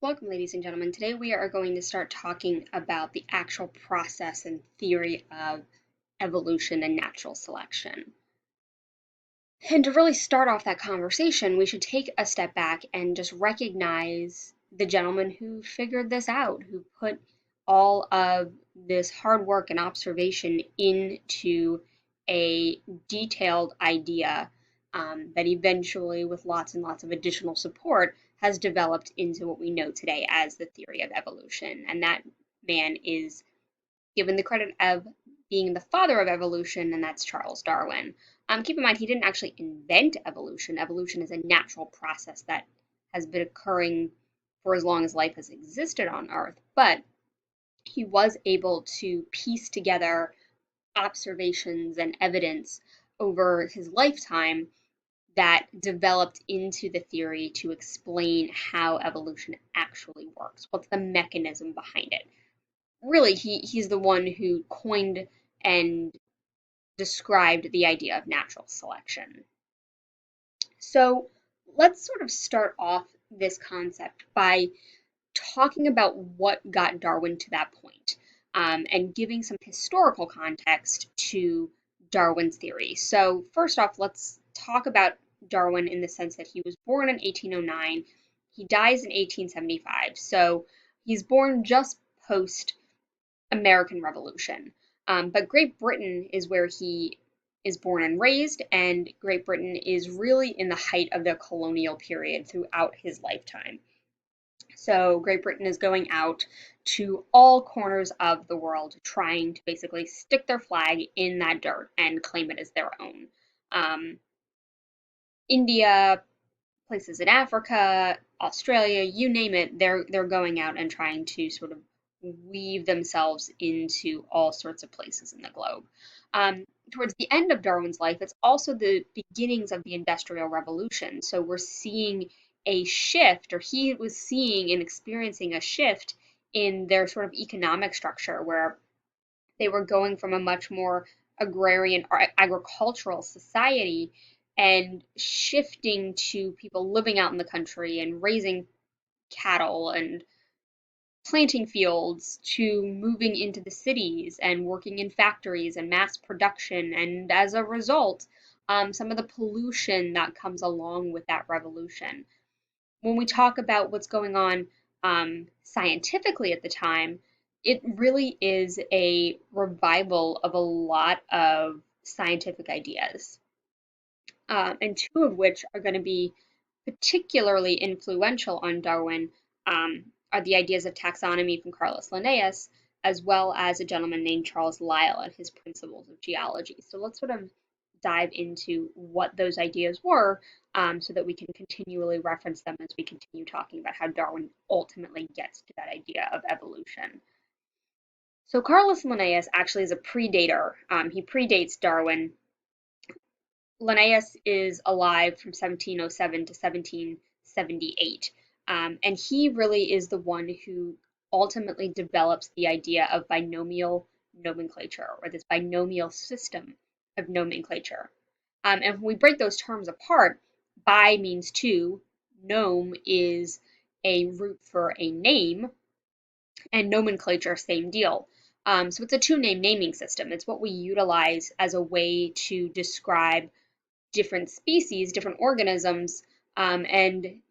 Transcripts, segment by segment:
Welcome, ladies and gentlemen. Today we are going to start talking about the actual process and theory of evolution and natural selection. And to really start off that conversation, we should take a step back and just recognize the gentleman who figured this out, who put all of this hard work and observation into a detailed idea that eventually, with lots and lots of additional support, has developed into what we know today as the theory of evolution. And that man is given the credit of being the father of evolution, and that's Charles Darwin. Keep in mind, he didn't actually invent evolution. Evolution is a natural process that has been occurring for as long as life has existed on Earth, but he was able to piece together observations and evidence over his lifetime that developed into the theory to explain how evolution actually works. What's the mechanism behind it? Really, he's the one who coined and described the idea of natural selection. So let's sort of start off this concept by talking about what got Darwin to that point, and giving some historical context to Darwin's theory. So first off, let's talk about Darwin in the sense that he was born in 1809, he dies in 1875. So he's born just post American Revolution. But Great Britain is where he is born and raised, and Great Britain is really in the height of the colonial period throughout his lifetime. So Great Britain is going out to all corners of the world, trying to basically stick their flag in that dirt and claim it as their own. Um, India, places in Africa, Australia, you name it, they're going out and trying to sort of weave themselves into all sorts of places in the globe. Towards the end of Darwin's life, it's also the beginnings of the Industrial Revolution. So we're seeing a shift, or he was seeing and experiencing a shift in their sort of economic structure, where they were going from a much more agrarian or agricultural society and shifting to people living out in the country and raising cattle and planting fields to moving into the cities and working in factories and mass production. And as a result, some of the pollution that comes along with that revolution. When we talk about what's going on scientifically at the time, it really is a revival of a lot of scientific ideas, and two of which are going to be particularly influential on Darwin, are the ideas of taxonomy from Carolus Linnaeus, as well as a gentleman named Charles Lyell and his principles of geology. So let's sort of dive into what those ideas were, so that we can continually reference them as we continue talking about how Darwin ultimately gets to that idea of evolution. So Carolus Linnaeus actually is a predator. He predates Darwin. Linnaeus is alive from 1707 to 1778, and he really is the one who ultimately develops the idea of binomial nomenclature, or this binomial system of nomenclature. And when we break those terms apart, bi means two, nome is a root for a name, and nomenclature, same deal. So it's a two-name naming system. It's what we utilize as a way to describe different species, different organisms, and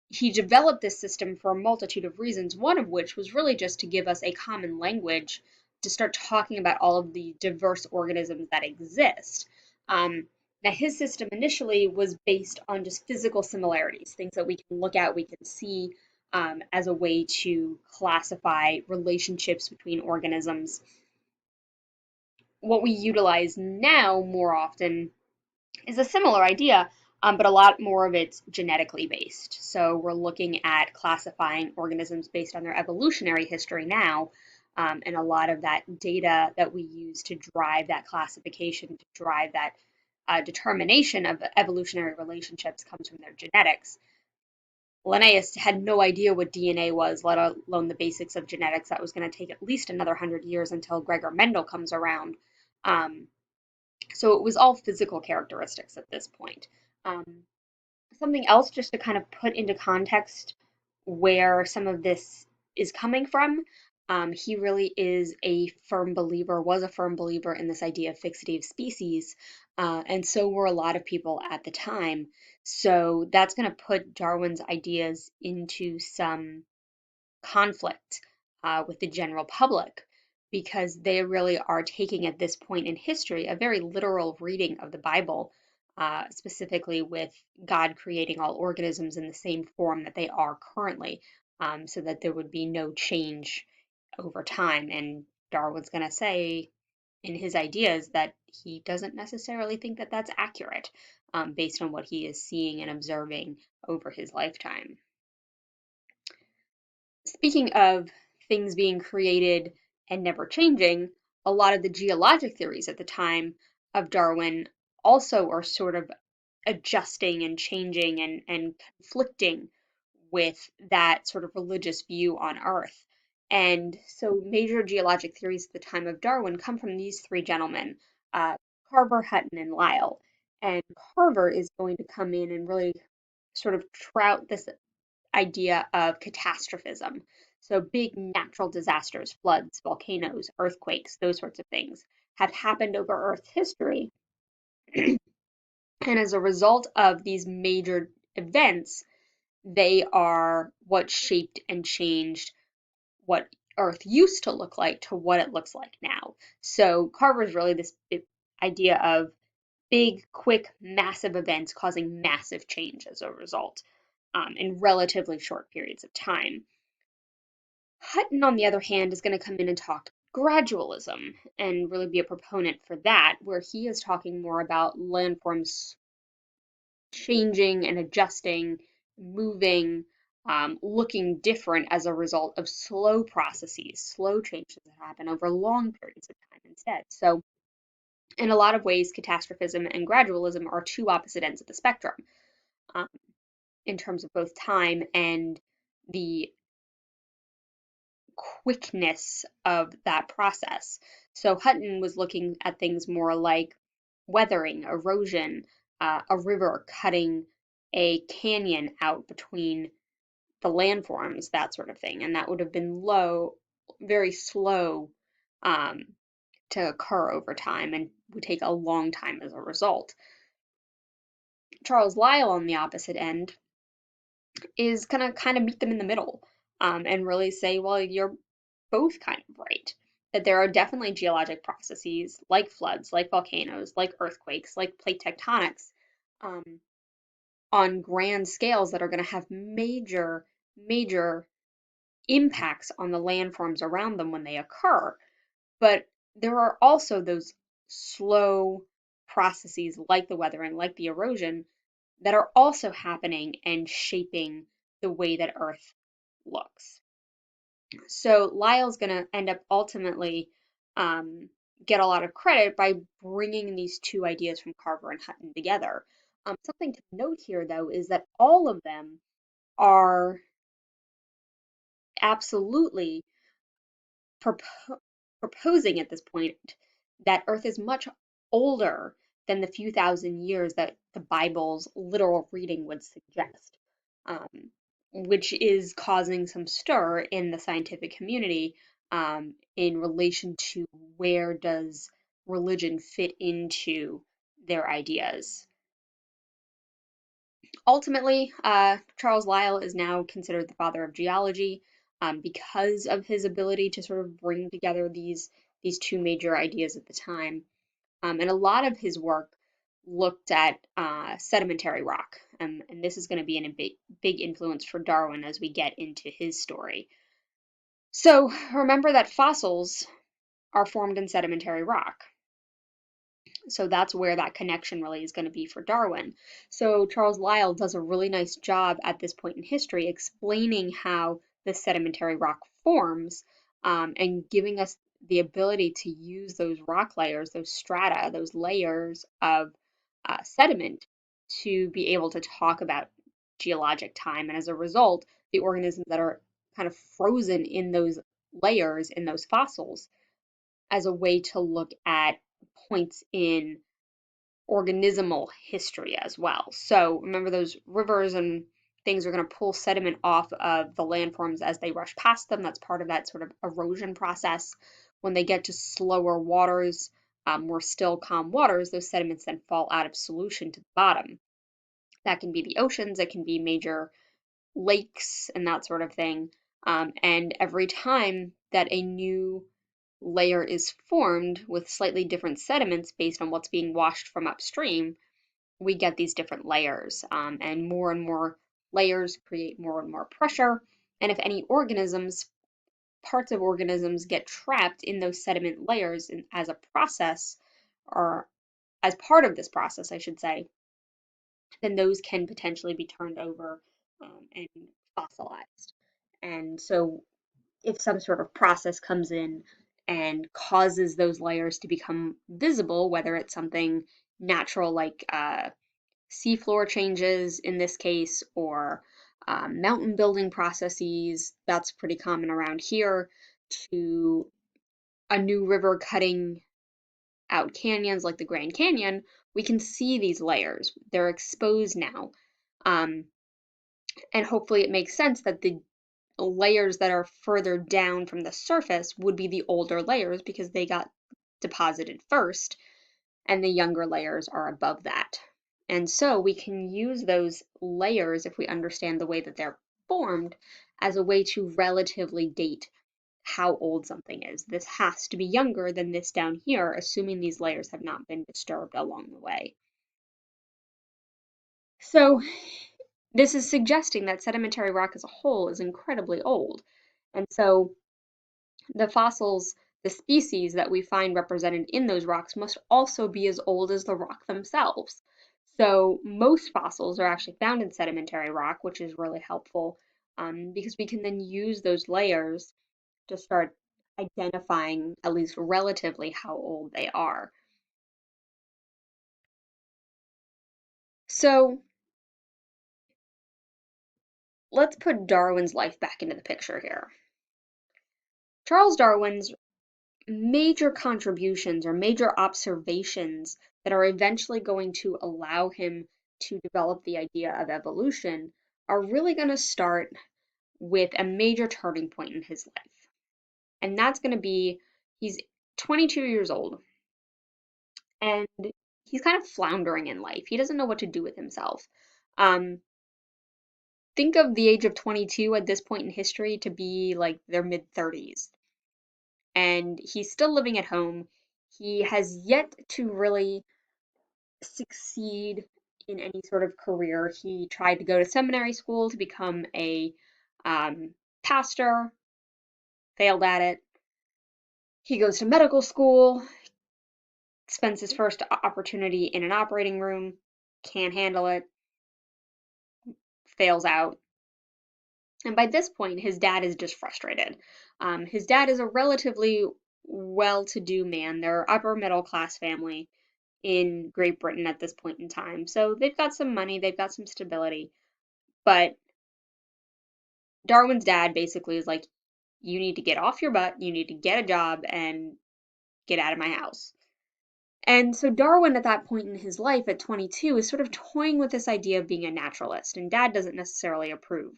he developed this system for a multitude of reasons, one of which was really just to give us a common language to start talking about all of the diverse organisms that exist. Now, his system initially was based on just physical similarities, things that we can look at, we can see, as a way to classify relationships between organisms. What we utilize now more often is a similar idea, but a lot more of it's genetically based. So we're looking at classifying organisms based on their evolutionary history now, and a lot of that data that we use to drive that classification, to drive that determination of evolutionary relationships comes from their genetics. Linnaeus had no idea what DNA was, let alone the basics of genetics. That was going to take at least another 100 years until Gregor Mendel comes around. So it was all physical characteristics at this point. Um, Something else just to kind of put into context where some of this is coming from. He really is a firm believer, was a firm believer in this idea of fixity of species, and so were a lot of people at the time. So that's going to put Darwin's ideas into some conflict with the general public because they really are taking at this point in history a very literal reading of the Bible, specifically with God creating all organisms in the same form that they are currently, so that there would be no change over time. And Darwin's going to say in his ideas that he doesn't necessarily think that that's accurate based on what he is seeing and observing over his lifetime. Speaking of things being created and never changing, a lot of the geologic theories at the time of Darwin also are sort of adjusting and changing and conflicting with that sort of religious view on Earth. And so major geologic theories at the time of Darwin come from these three gentlemen, uh, Carver, Hutton, and Lyell. And Carver is going to come in and really sort of trout this idea of catastrophism. So big natural disasters, floods, volcanoes, earthquakes, those sorts of things have happened over Earth's history. And as a result of these major events, they are what shaped and changed what Earth used to look like to what it looks like now. So Carver's really this idea of big, quick, massive events causing massive change as a result in relatively short periods of time. Hutton, on the other hand, is going to come in and talk gradualism and really be a proponent for that, where he is talking more about landforms changing and adjusting, moving, looking different as a result of slow processes, slow changes that happen over long periods of time instead. So, in a lot of ways, catastrophism and gradualism are two opposite ends of the spectrum um, in terms of both time and the quickness of that process. So Hutton was looking at things more like weathering, erosion, a river cutting a canyon out between the landforms, that sort of thing. And that would have been very slow um, to occur over time and would take a long time as a result. Charles Lyell, on the opposite end, is going to kind of meet them in the middle and really say, well, you're both kind of right. That there are definitely geologic processes like floods, like volcanoes, like earthquakes, like plate tectonics um, on grand scales that are going to have major, major impacts on the landforms around them when they occur. But there are also those slow processes like the weathering, like the erosion, that are also happening and shaping the way that Earth looks. So Lyell's going to end up ultimately get a lot of credit by bringing these two ideas from Carver and Hutton together. Something to note here, though, is that all of them are absolutely proposing at this point that Earth is much older than the few thousand years that the Bible's literal reading would suggest, um, which is causing some stir in the scientific community in relation to where does religion fit into their ideas. Ultimately, Charles Lyell is now considered the father of geology because of his ability to sort of bring together these two major ideas at the time. And a lot of his work looked at sedimentary rock, and this is going to be a big influence for Darwin as we get into his story. So remember that fossils are formed in sedimentary rock. So that's where that connection really is going to be for Darwin. So Charles Lyell does a really nice job at this point in history explaining how the sedimentary rock forms and giving us the ability to use those rock layers, those strata, those layers of sediment to be able to talk about geologic time. And as a result, the organisms that are kind of frozen in those layers, in those fossils, as a way to look at points in organismal history as well. So remember those rivers and things are going to pull sediment off of the landforms as they rush past them. That's part of that sort of erosion process. When they get to slower waters, more still, calm waters, those sediments then fall out of solution to the bottom. That can be the oceans, it can be major lakes and that sort of thing. And every time that a new layer is formed with slightly different sediments based on what's being washed from upstream, we get these different layers. And more layers create more and more pressure. And if any organisms, parts of organisms get trapped in those sediment layers as a process, or as part of this process, I should say, then those can potentially be turned over and fossilized. And so if some sort of process comes in and causes those layers to become visible, whether it's something natural like seafloor changes in this case, or mountain building processes, that's pretty common around here, to a new river cutting out canyons like the Grand Canyon, we can see these layers. They're exposed now. Um, and hopefully it makes sense that the layers that are further down from the surface would be the older layers because they got deposited first, and the younger layers are above that. And so we can use those layers, if we understand the way that they're formed, as a way to relatively date how old something is. This has to be younger than this down here, assuming these layers have not been disturbed along the way. So this is suggesting that sedimentary rock as a whole is incredibly old. And so the fossils, the species that we find represented in those rocks must also be as old as the rock themselves. So most fossils are actually found in sedimentary rock, which is really helpful because we can then use those layers to start identifying, at least relatively, how old they are. So let's put Darwin's life back into the picture here. Charles Darwin's major contributions or major observations that are eventually going to allow him to develop the idea of evolution are really going to start with a major turning point in his life. And that's going to be he's 22 years old and he's kind of floundering in life. He doesn't know what to do with himself. Think of the age of 22 at this point in history to be like their mid 30s. And he's still living at home. He has yet to really succeed in any sort of career. He tried to go to seminary school to become a pastor, failed at it. He goes to medical school, spends his first opportunity in an operating room, can't handle it, fails out. And by this point, his dad is just frustrated. His dad is a relatively well-to-do man. They're upper middle class family in Great Britain at this point in time. So they've got some money, they've got some stability. But Darwin's dad basically is like, you need to get off your butt, you need to get a job and get out of my house. And so Darwin at that point in his life at 22 is sort of toying with this idea of being a naturalist, and dad doesn't necessarily approve.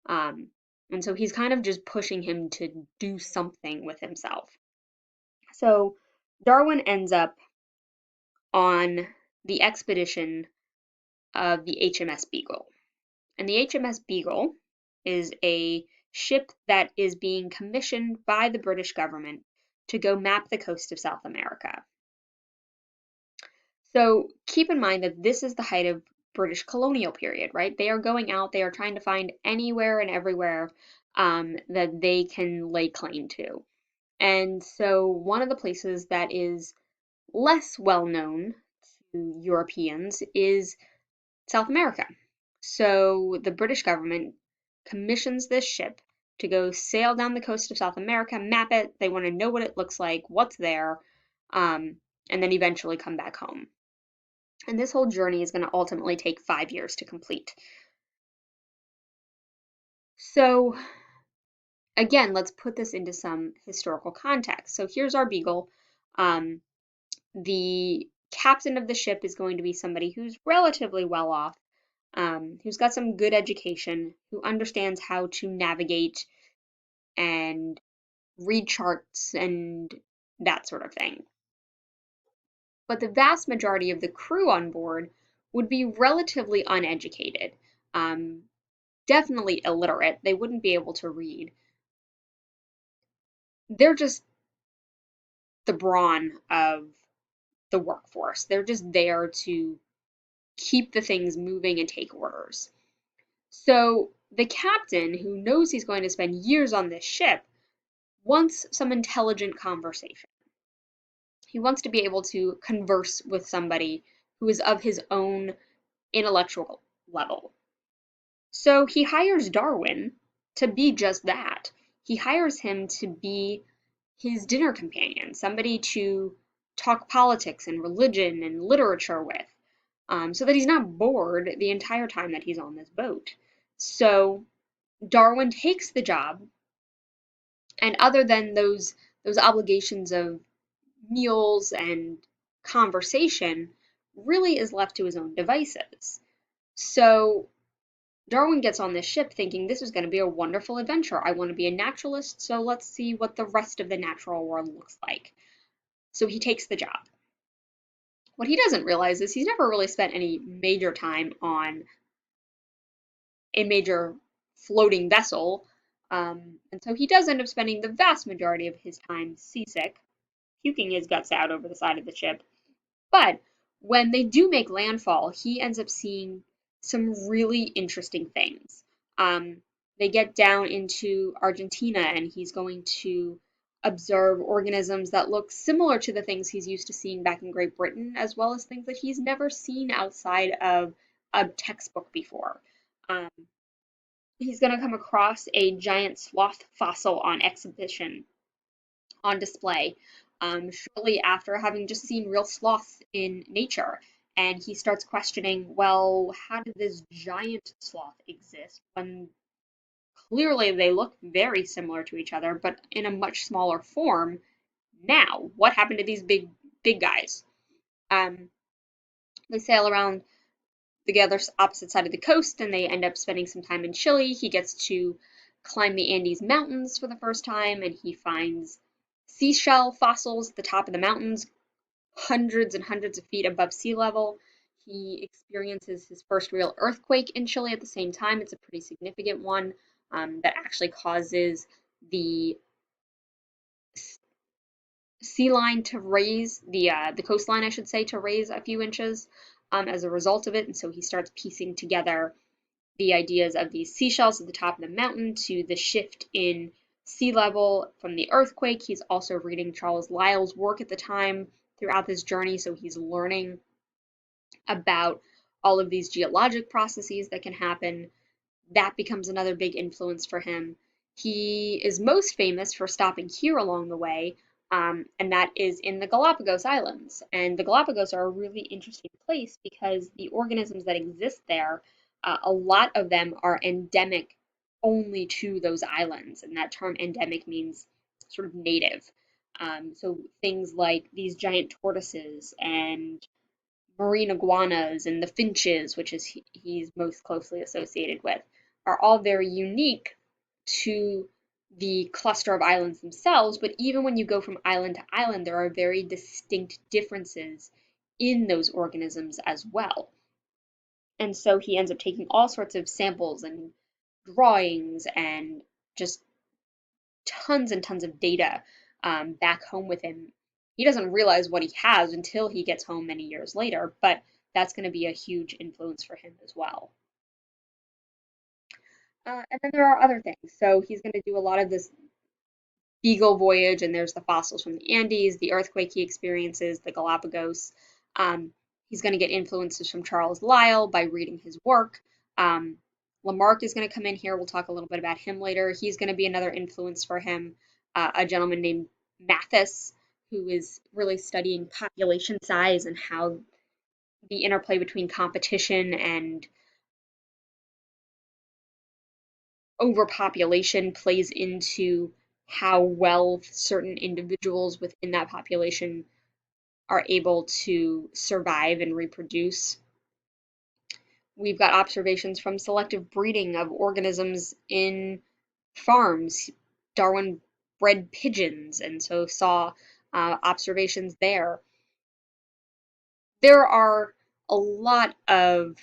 And so he's kind of just pushing him to do something with himself. So Darwin ends up on the expedition of the HMS Beagle. And the HMS Beagle is a ship that is being commissioned by the British government to go map the coast of South America. So keep in mind that this is the height of British colonial period, right? They are going out, they are trying to find anywhere and everywhere that they can lay claim to. And so one of the places that is less well known to Europeans is South America. So the British government commissions this ship to go sail down the coast of South America, map it. They want to know what it looks like, what's there, and then eventually come back home. And this whole journey is going to ultimately take 5 years to complete. So again, let's put this into some historical context. So here's our Beagle. The captain of the ship is going to be somebody who's relatively well off. who's got some good education, who understands how to navigate and read charts and that sort of thing. But the vast majority of the crew on board would be relatively uneducated, um, definitely illiterate. They wouldn't be able to read. They're just the brawn of the workforce. They're just there to keep the things moving and take orders. So the captain, who knows he's going to spend years on this ship, wants some intelligent conversation. He wants to be able to converse with somebody who is of his own intellectual level. So he hires Darwin to be just that. He hires him to be his dinner companion, somebody to talk politics and religion and literature with, so that he's not bored the entire time that he's on this boat. So Darwin takes the job, and other than those obligations of meals and conversation, really is left to his own devices. So Darwin gets on this ship thinking this is going to be a wonderful adventure. I want to be a naturalist, so let's see what the rest of the natural world looks like. So he takes the job. What he doesn't realize is he's never really spent any major time on a major floating vessel, and so he does end up spending the vast majority of his time seasick, puking his guts out over the side of the ship. But when they do make landfall, he ends up seeing some really interesting things. Um, they get down into Argentina, and he's going to observe organisms that look similar to the things he's used to seeing back in Great Britain, as well as things that he's never seen outside of a textbook before. Um, he's going to come across a giant sloth fossil on exhibition, on display, shortly after having just seen real sloths in nature. And he starts questioning, well, how did this giant sloth exist when clearly they look very similar to each other, but in a much smaller form now? What happened to these big guys? Um, they sail around the other opposite side of the coast, and they end up spending some time in Chile. He gets to climb the Andes Mountains for the first time, and he finds seashell fossils at the top of the mountains, hundreds and hundreds of feet above sea level. He experiences his first real earthquake in Chile at the same time. It's a pretty significant one, that actually causes the sea line to raise, the coastline, I should say, to raise a few inches, as a result of it. And so he starts piecing together the ideas of these seashells at the top of the mountain to the shift in sea level from the earthquake. He's also reading Charles Lyell's work at the time throughout this journey, so he's learning about all of these geologic processes that can happen. That becomes another big influence for him. He is most famous for stopping here along the way, and that is in the Galapagos Islands. And the Galapagos are a really interesting place because the organisms that exist there, a lot of them are endemic only to those islands. And that term endemic means sort of native. So things like these giant tortoises and marine iguanas and the finches, which is he's most closely associated with, are all very unique to the cluster of islands themselves. But even when you go from island to island, there are very distinct differences in those organisms as well. And so he ends up taking all sorts of samples and drawings and just tons and tons of data, back home with him. He doesn't realize what he has until he gets home many years later, but that's going to be a huge influence for him as well. And then there are other things. So he's going to do a lot of this Beagle voyage, and there's the fossils from the Andes, the earthquake he experiences, the Galapagos. Um, he's going to get influences from Charles Lyell by reading his work. Um, Lamarck is going to come in here. We'll talk a little bit about him later. He's going to be another influence for him. A gentleman named Mathis, who is really studying population size and how the interplay between competition and overpopulation plays into how well certain individuals within that population are able to survive and reproduce. We've got observations from selective breeding of organisms in farms. Darwin bred pigeons and so saw observations there. There are a lot of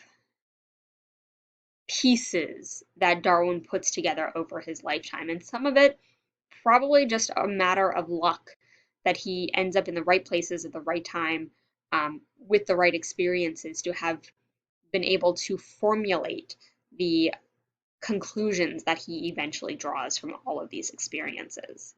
pieces that Darwin puts together over his lifetime, and some of it probably just a matter of luck that he ends up in the right places at the right time with the right experiences to have been able to formulate the conclusions that he eventually draws from all of these experiences.